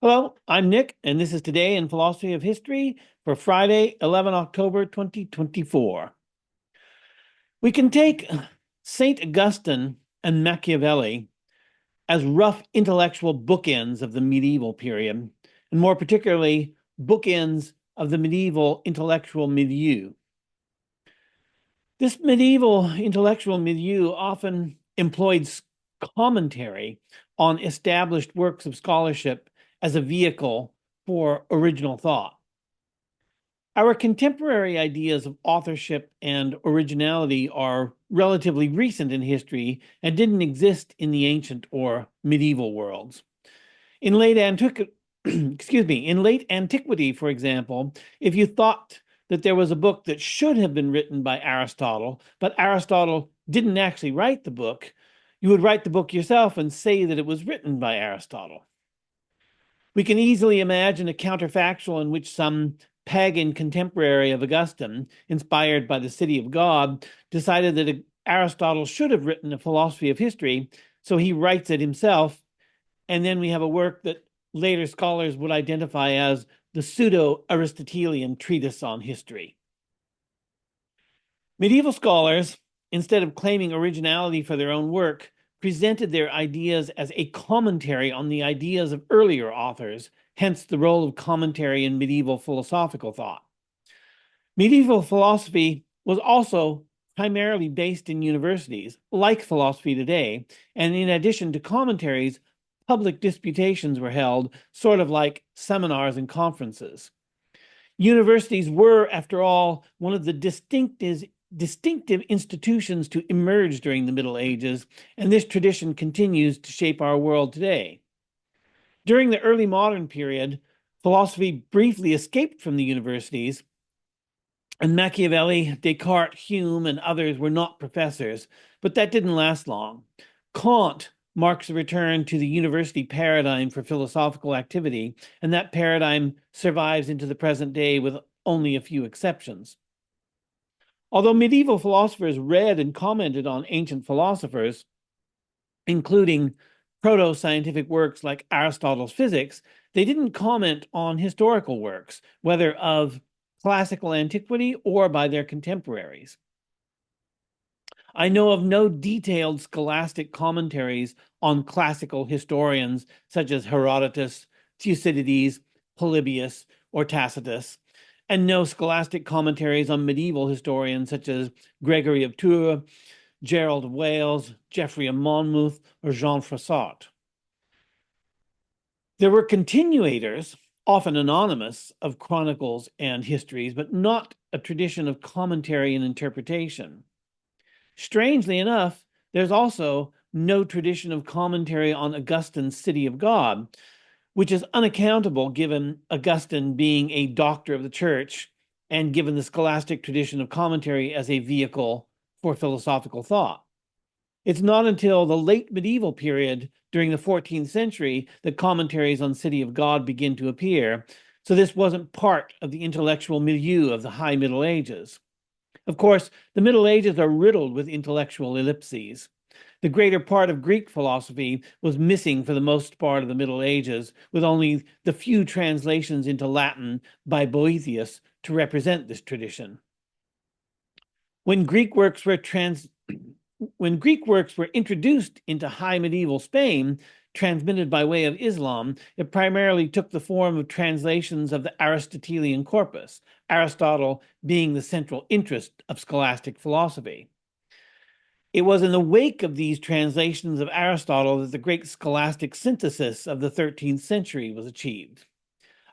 Hello, I'm Nick, and this is Today in Philosophy of History for Friday, 11 October 2024. We can take St. Augustine and Machiavelli as rough intellectual bookends of the medieval period, and more particularly, bookends of the medieval intellectual milieu. This medieval intellectual milieu often employed commentary on established works of scholarship as a vehicle for original thought. Our contemporary ideas of authorship and originality are relatively recent in history and didn't exist in the ancient or medieval worlds. In late antiquity, in late antiquity, for example, if you thought that there was a book that should have been written by Aristotle, but Aristotle didn't actually write the book, you would write the book yourself and say that it was written by Aristotle. We can easily imagine a counterfactual in which some pagan contemporary of Augustine, inspired by the city of God, decided that Aristotle should have written a philosophy of history, so he writes it himself, and then we have a work that later scholars would identify as the pseudo-Aristotelian treatise on history. Medieval scholars, instead of claiming originality for their own work, presented their ideas as a commentary on the ideas of earlier authors, hence the role of commentary in medieval philosophical thought. Medieval philosophy was also primarily based in universities, like philosophy today, and in addition to commentaries, public disputations were held, sort of like seminars and conferences. Universities were, after all, one of the distinctive institutions to emerge during the Middle Ages, and this tradition continues to shape our world today. During the early modern period, philosophy briefly escaped from the universities, and Machiavelli, Descartes, Hume, and others were not professors, but that didn't last long. Kant marks a return to the university paradigm for philosophical activity, and that paradigm survives into the present day with only a few exceptions. Although medieval philosophers read and commented on ancient philosophers, including proto-scientific works like Aristotle's Physics, they didn't comment on historical works, whether of classical antiquity or by their contemporaries. I know of no detailed scholastic commentaries on classical historians such as Herodotus, Thucydides, Polybius, or Tacitus, and no scholastic commentaries on medieval historians such as Gregory of Tours, Gerald of Wales, Geoffrey of Monmouth, or Jean Froissart. There were continuators, often anonymous, of chronicles and histories, but not a tradition of commentary and interpretation. Strangely enough, there's also no tradition of commentary on Augustine's City of God, which is unaccountable given Augustine being a doctor of the church and given the scholastic tradition of commentary as a vehicle for philosophical thought. It's not until the late medieval period during the 14th century that commentaries on City of God begin to appear, so this wasn't part of the intellectual milieu of the High Middle Ages. Of course, the Middle Ages are riddled with intellectual ellipses. The greater part of Greek philosophy was missing for the most part of the Middle Ages, with only the few translations into Latin by Boethius to represent this tradition. When Greek works were introduced into high medieval Spain, transmitted by way of Islam, it primarily took the form of translations of the Aristotelian corpus, Aristotle being the central interest of scholastic philosophy. It was in the wake of these translations of Aristotle that the great scholastic synthesis of the 13th century was achieved.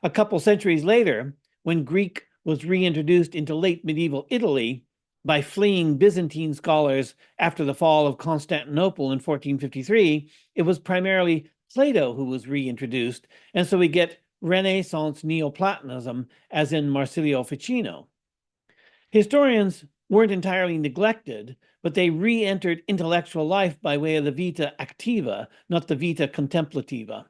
A couple centuries later, when Greek was reintroduced into late medieval Italy by fleeing Byzantine scholars after the fall of Constantinople in 1453, it was primarily Plato who was reintroduced, and so we get Renaissance Neoplatonism, as in Marsilio Ficino. Historians weren't entirely neglected, but they re-entered intellectual life by way of the vita activa, not the vita contemplativa.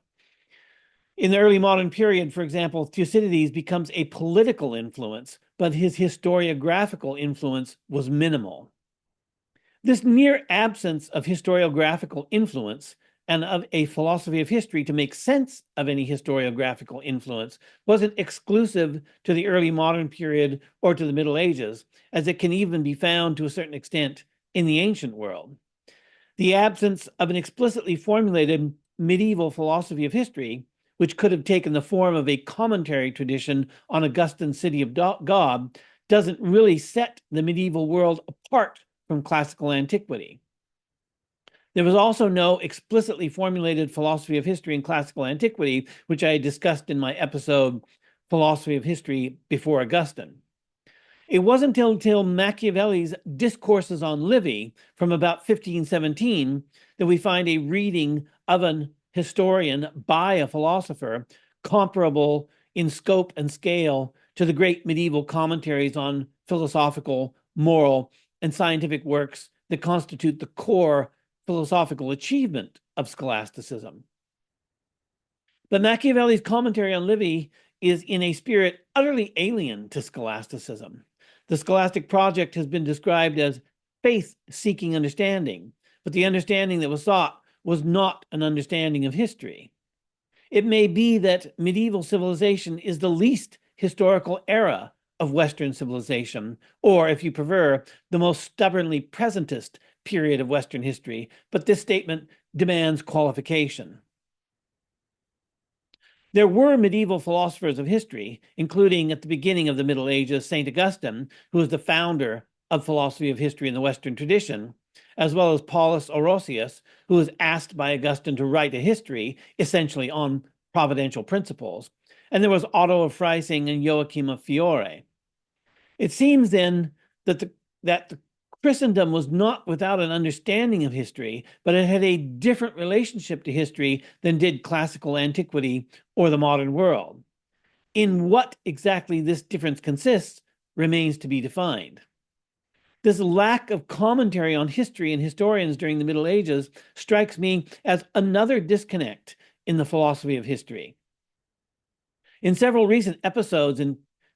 In the early modern period, for example, Thucydides becomes a political influence, but his historiographical influence was minimal. This near absence of historiographical influence and of a philosophy of history to make sense of any historiographical influence wasn't exclusive to the early modern period or to the Middle Ages, as it can even be found to a certain extent in the ancient world. The absence of an explicitly formulated medieval philosophy of history, which could have taken the form of a commentary tradition on Augustine's City of God, doesn't really set the medieval world apart from classical antiquity. There was also no explicitly formulated philosophy of history in classical antiquity, which I discussed in my episode, Philosophy of History Before Augustine. It wasn't until Machiavelli's Discourses on Livy from about 1517 that we find a reading of an historian by a philosopher comparable in scope and scale to the great medieval commentaries on philosophical, moral, and scientific works that constitute the core philosophical achievement of scholasticism. But Machiavelli's commentary on Livy is in a spirit utterly alien to scholasticism. The scholastic project has been described as faith-seeking understanding, but the understanding that was sought was not an understanding of history. It may be that medieval civilization is the least historical era of Western civilization, or, if you prefer, the most stubbornly presentist period of Western history, but this statement demands qualification. There were medieval philosophers of history, including at the beginning of the Middle Ages, St. Augustine, who was the founder of philosophy of history in the Western tradition, as well as Paulus Orosius, who was asked by Augustine to write a history, essentially on providential principles. And there was Otto of Freising and Joachim of Fiore. It seems then that the Christendom was not without an understanding of history, but it had a different relationship to history than did classical antiquity or the modern world. In what exactly this difference consists remains to be defined. This lack of commentary on history and historians during the Middle Ages strikes me as another disconnect in the philosophy of history. In several recent episodes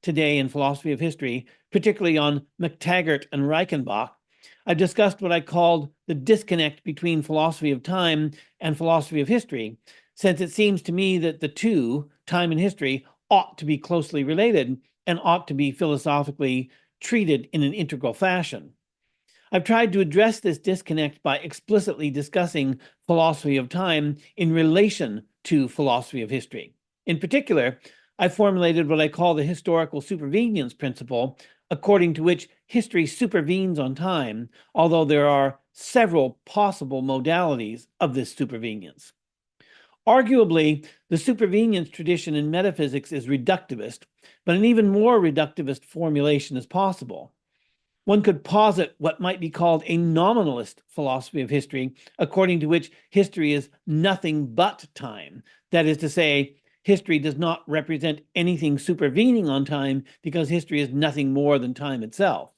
today in philosophy of history, particularly on McTaggart and Reichenbach, I've discussed what I called the disconnect between philosophy of time and philosophy of history, since it seems to me that the two, time and history, ought to be closely related and ought to be philosophically treated in an integral fashion. I've tried to address this disconnect by explicitly discussing philosophy of time in relation to philosophy of history. In particular, I formulated what I call the historical supervenience principle, according to which history supervenes on time, although there are several possible modalities of this supervenience. Arguably, the supervenience tradition in metaphysics is reductivist, but an even more reductivist formulation is possible. One could posit what might be called a nominalist philosophy of history, according to which history is nothing but time. That is to say, history does not represent anything supervening on time because history is nothing more than time itself.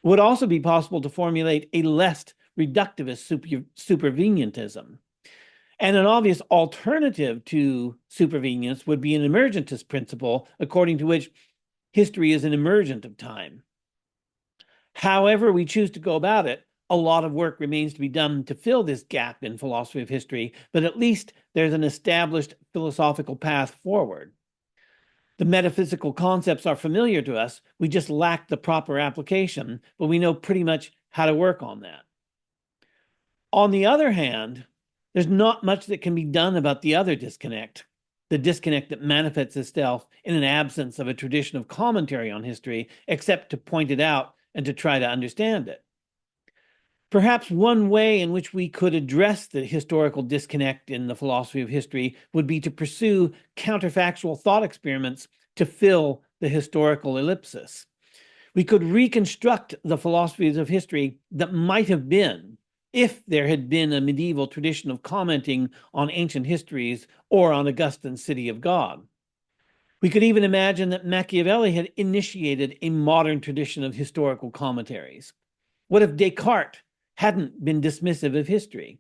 It would also be possible to formulate a less reductivist supervenientism. And an obvious alternative to supervenience would be an emergentist principle, according to which history is an emergent of time. However we choose to go about it, a lot of work remains to be done to fill this gap in philosophy of history, but at least there's an established philosophical path forward. The metaphysical concepts are familiar to us, we just lack the proper application, but we know pretty much how to work on that. On the other hand, there's not much that can be done about the other disconnect, the disconnect that manifests itself in an absence of a tradition of commentary on history, except to point it out and to try to understand it. Perhaps one way in which we could address the historical disconnect in the philosophy of history would be to pursue counterfactual thought experiments to fill the historical ellipsis. We could reconstruct the philosophies of history that might have been if there had been a medieval tradition of commenting on ancient histories or on Augustine's City of God. We could even imagine that Machiavelli had initiated a modern tradition of historical commentaries. What if Descartes hadn't been dismissive of history?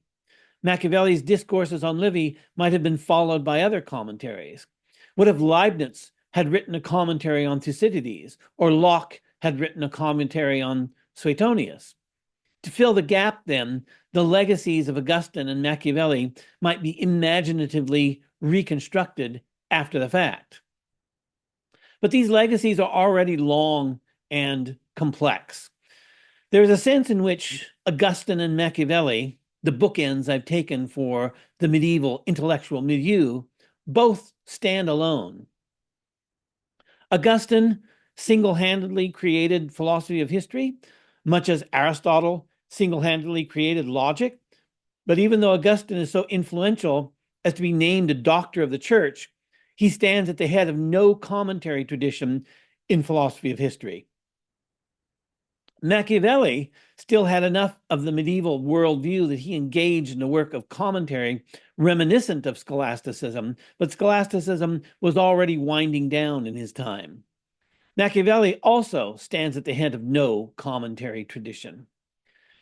Machiavelli's Discourses on Livy might have been followed by other commentaries. What if Leibniz had written a commentary on Thucydides, or Locke had written a commentary on Suetonius? To fill the gap, then, the legacies of Augustine and Machiavelli might be imaginatively reconstructed after the fact. But these legacies are already long and complex. There's a sense in which Augustine and Machiavelli, the bookends I've taken for the medieval intellectual milieu, both stand alone. Augustine single-handedly created philosophy of history, much as Aristotle single-handedly created logic. But even though Augustine is so influential as to be named a doctor of the church, he stands at the head of no commentary tradition in philosophy of history. Machiavelli still had enough of the medieval worldview that he engaged in a work of commentary reminiscent of scholasticism, but scholasticism was already winding down in his time. Machiavelli also stands at the head of no commentary tradition.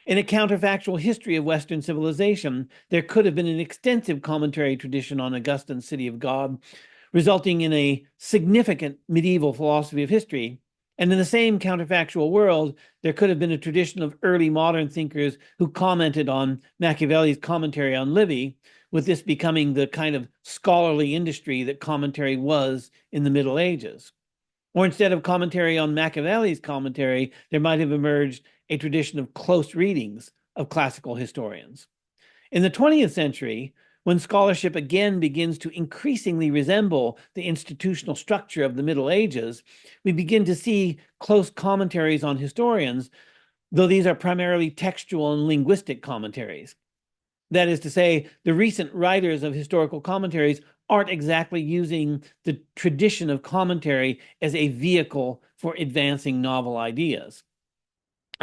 In a counterfactual history of Western civilization, there could have been an extensive commentary tradition on Augustine's City of God, resulting in a significant medieval philosophy of history. And in the same counterfactual world, there could have been a tradition of early modern thinkers who commented on Machiavelli's commentary on Livy, with this becoming the kind of scholarly industry that commentary was in the Middle Ages. Or instead of commentary on Machiavelli's commentary, there might have emerged a tradition of close readings of classical historians. In the 20th century, when scholarship again begins to increasingly resemble the institutional structure of the Middle Ages, we begin to see close commentaries on historians, though these are primarily textual and linguistic commentaries. That is to say, the recent writers of historical commentaries aren't exactly using the tradition of commentary as a vehicle for advancing novel ideas.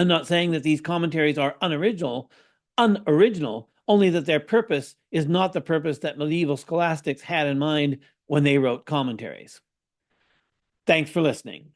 I'm not saying that these commentaries are unoriginal, only that their purpose is not the purpose that medieval scholastics had in mind when they wrote commentaries. Thanks for listening.